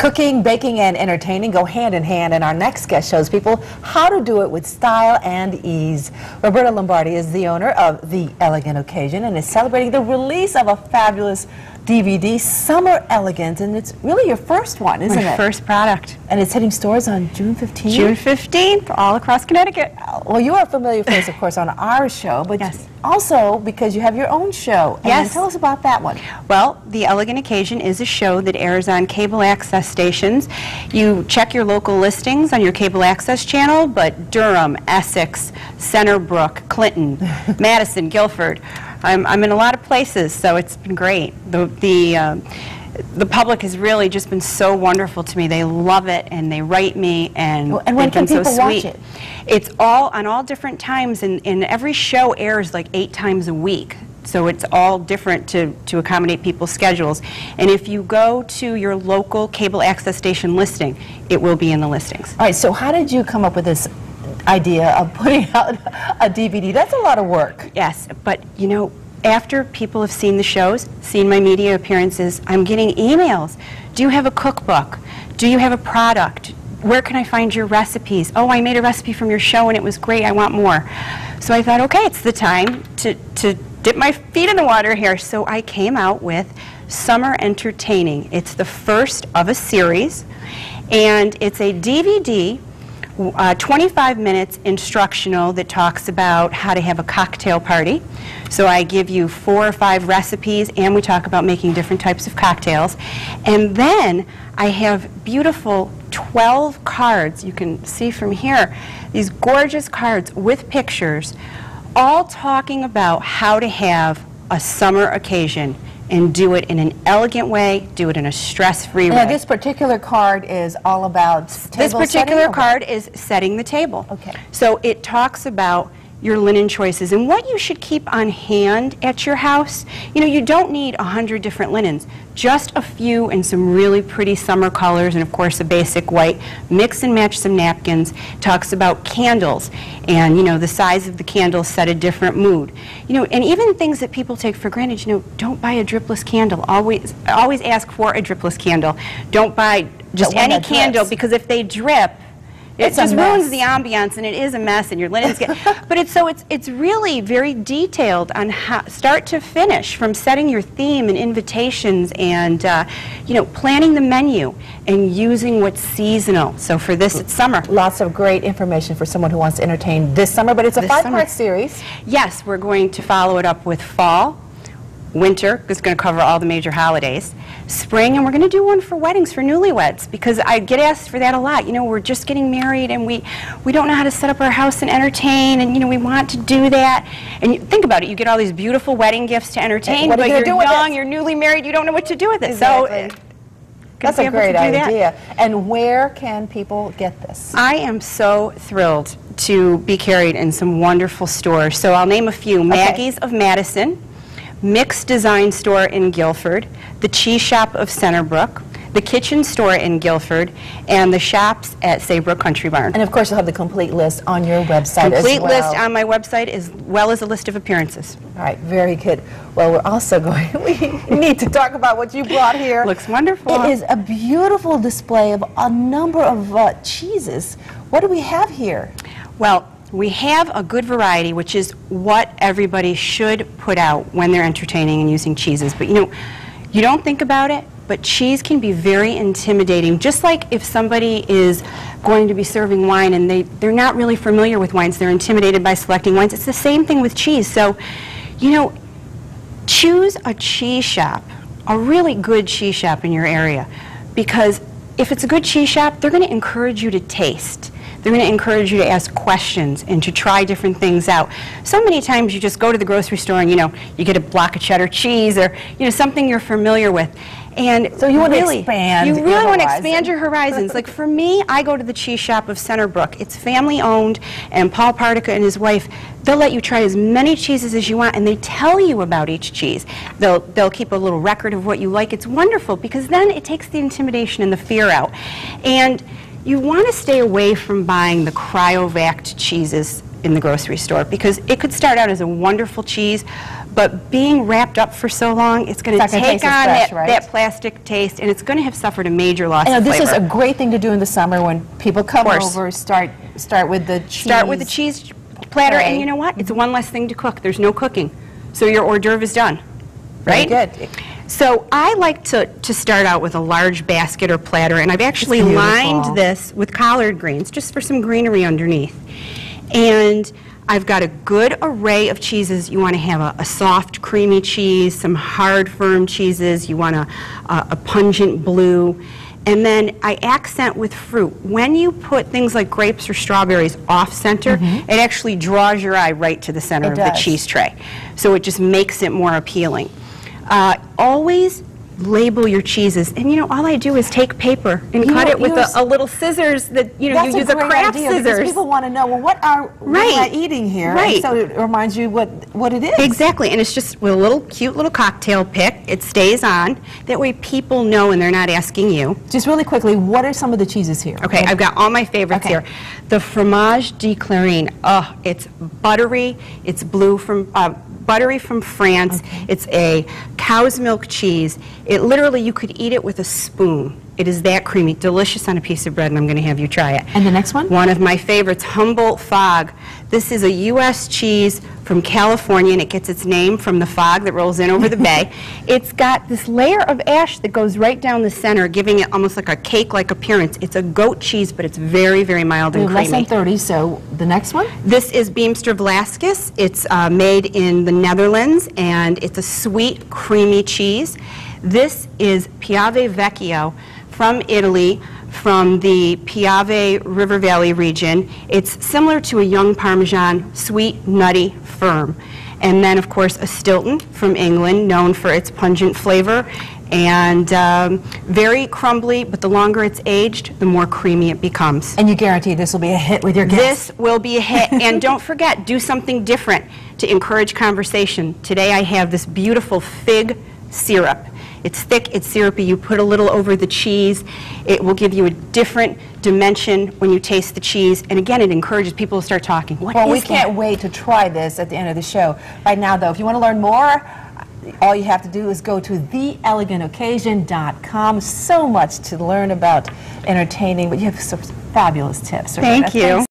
Cooking, baking, and entertaining go hand in hand, and our next guest shows people how to do it with style and ease. Roberta Lombardi is the owner of The Elegant Occasion and is celebrating the release of a fabulous DVD, Summer Elegance, and it's really your first one, isn't it? My first product. And it's hitting stores on June 15th? June 15th, all across Connecticut. Well, you are a familiar face, of course, on our show, but yes, also because you have your own show. Yes. And tell us about that one. Well, The Elegant Occasion is a show that airs on cable access stations. You check your local listings on your cable access channel, but Durham, Essex, Centerbrook, Clinton, Madison, Guilford. I'm in a lot of places, so it's been great. The public has really just been so wonderful to me. They love it, and they write me, and when can people watch it? It's all on all different times, and every show airs like 8 times a week. So it's all different to accommodate people's schedules. And if you go to your local cable access station listing, it will be in the listings. All right, so how did you come up with this idea of putting out a DVD? That's a lot of work. Yes, but you know, after people have seen the shows, seen my media appearances, I'm getting emails. Do you have a cookbook? Do you have a product? Where can I find your recipes? Oh, I made a recipe from your show and it was great, I want more. So I thought, okay, it's the time to dip my feet in the water here. So I came out with Summer Entertaining. It's the first of a series, and it's a DVD, 25 minutes instructional that talks about how to have a cocktail party. So I give you 4 or 5 recipes, and we talk about making different types of cocktails. And then I have beautiful 12 cards, you can see from here, these gorgeous cards with pictures, all talking about how to have a summer occasion and do it in an elegant way, do it in a stress-free way. Now, this particular card is all about table This particular setting, card is setting the table. Okay. So it talks about your linen choices and what you should keep on hand at your house. You know, you don't need 100 different linens, just a few and some really pretty summer colors, and of course a basic white. Mix and match some napkins. Talks about candles, and you know, the size of the candles set a different mood. You know, and even things that people take for granted. You know, don't buy a dripless candle. Always ask for a dripless candle. Don't buy just any candle, because if they drip, it just ruins the ambiance, and it is a mess, and your linens get. But it's really very detailed on how, start to finish, from setting your theme and invitations, and you know, planning the menu and using what's seasonal. So for this, it's summer. Lots of great information for someone who wants to entertain this summer. But it's a 5-part series. Yes, we're going to follow it up with fall, winter, it's going to cover all the major holidays, spring, and we're going to do one for weddings for newlyweds, because I get asked for that a lot. You know, we're just getting married and we don't know how to set up our house and entertain, and you know, we want to do that. And you think about it, you get all these beautiful wedding gifts to entertain, but you're young, you're newly married, you don't know what to do with it. Exactly. So that's a great idea. And where can people get this? I am so thrilled to be carried in some wonderful stores. So I'll name a few. Maggie's of Madison, Mix Design Store in Guilford, the Cheese Shop of Centerbrook, the Kitchen Store in Guilford, and the shops at Saybrook Country Barn. And of course, you'll have the complete list on your website as well. Complete list on my website, as well as a list of appearances. All right, very good. Well, we're also going, we need to talk about what you brought here. Looks wonderful. It is a beautiful display of a number of cheeses. What do we have here? Well, we have a good variety, which is what everybody should put out when they're entertaining and using cheeses. But you know, you don't think about it, but cheese can be very intimidating. Just like if somebody is going to be serving wine and they're not really familiar with wines, they're intimidated by selecting wines. It's the same thing with cheese. So, you know, choose a cheese shop, a really good cheese shop in your area, because if it's a good cheese shop, they're going to encourage you to taste. They're going to encourage you to ask questions and to try different things out. So many times you just go to the grocery store and, you know, you get a block of cheddar cheese, or, you know, something you're familiar with. And so you want to expand. You really want to expand your horizons. Like for me, I go to the Cheese Shop of Centerbrook. It's family owned, and Paul Partica and his wife, they'll let you try as many cheeses as you want, and they tell you about each cheese. They'll keep a little record of what you like. It's wonderful, because then it takes the intimidation and the fear out. And you want to stay away from buying the cryovac cheeses in the grocery store, because it could start out as a wonderful cheese, but being wrapped up for so long, it's going to It's not gonna take taste on as fresh, right? that plastic taste, and it's going to have suffered a major loss I know of this flavor. is a great thing to do in the summer when people come course. over. Start with the cheese. Start with the cheese platter, Right. and you know what? It's one less thing to cook. There's no cooking. So your hors d'oeuvre is done, right? Very good. So I like to start out with a large basket or platter, and I've actually It's beautiful. lined this with collard greens, just for some greenery underneath. And I've got a good array of cheeses. You want to have a soft, creamy cheese, some hard, firm cheeses. You want a pungent blue. And then I accent with fruit. When you put things like grapes or strawberries off-center, it actually draws your eye right to the center It of the does. cheese tray. So it just makes it more appealing. Always label your cheeses. And you know, all I do is take paper and cut it with a little scissors that, you know, That's you use a great craft idea because scissors. people want to know, well, what am I eating here? Right. And so it reminds you what it is. Exactly, and it's just with a little cute little cocktail pick. It stays on. That way people know and they're not asking you. Just really quickly, what are some of the cheeses here? Okay, I've got all my favorites Okay. here. The fromage de Clarine. Oh, it's buttery. It's blue from buttery from France. Okay. It's a cow's milk cheese. It literally, you could eat it with a spoon. It is that creamy, delicious on a piece of bread, and I'm going to have you try it. And the next one? One of my favorites, Humboldt Fog. This is a U.S. cheese from California, and it gets its name from the fog that rolls in over the bay. It's got this layer of ash that goes right down the center, giving it almost like a cake-like appearance. It's a goat cheese, but it's very, very mild We and have less creamy. than 30, so the next one? This is Beemster Velasquez. It's made in the Netherlands, and it's a sweet, creamy cheese. This is Piave Vecchio from Italy, from the Piave River Valley region. It's similar to a young Parmesan, sweet, nutty, firm. And then, of course, a Stilton from England, known for its pungent flavor, and very crumbly, but the longer it's aged, the more creamy it becomes. And you guarantee this will be a hit with your guests? This will be a hit. And don't forget, do something different to encourage conversation. Today I have this beautiful fig syrup. It's thick, it's syrupy. You put a little over the cheese. It will give you a different dimension when you taste the cheese. And again, it encourages people to start talking. Well, we can't wait to try this at the end of the show. Right now, though, if you want to learn more, all you have to do is go to theelegantoccasion.com. So much to learn about entertaining, but you have some fabulous tips. Thank you. Thanks.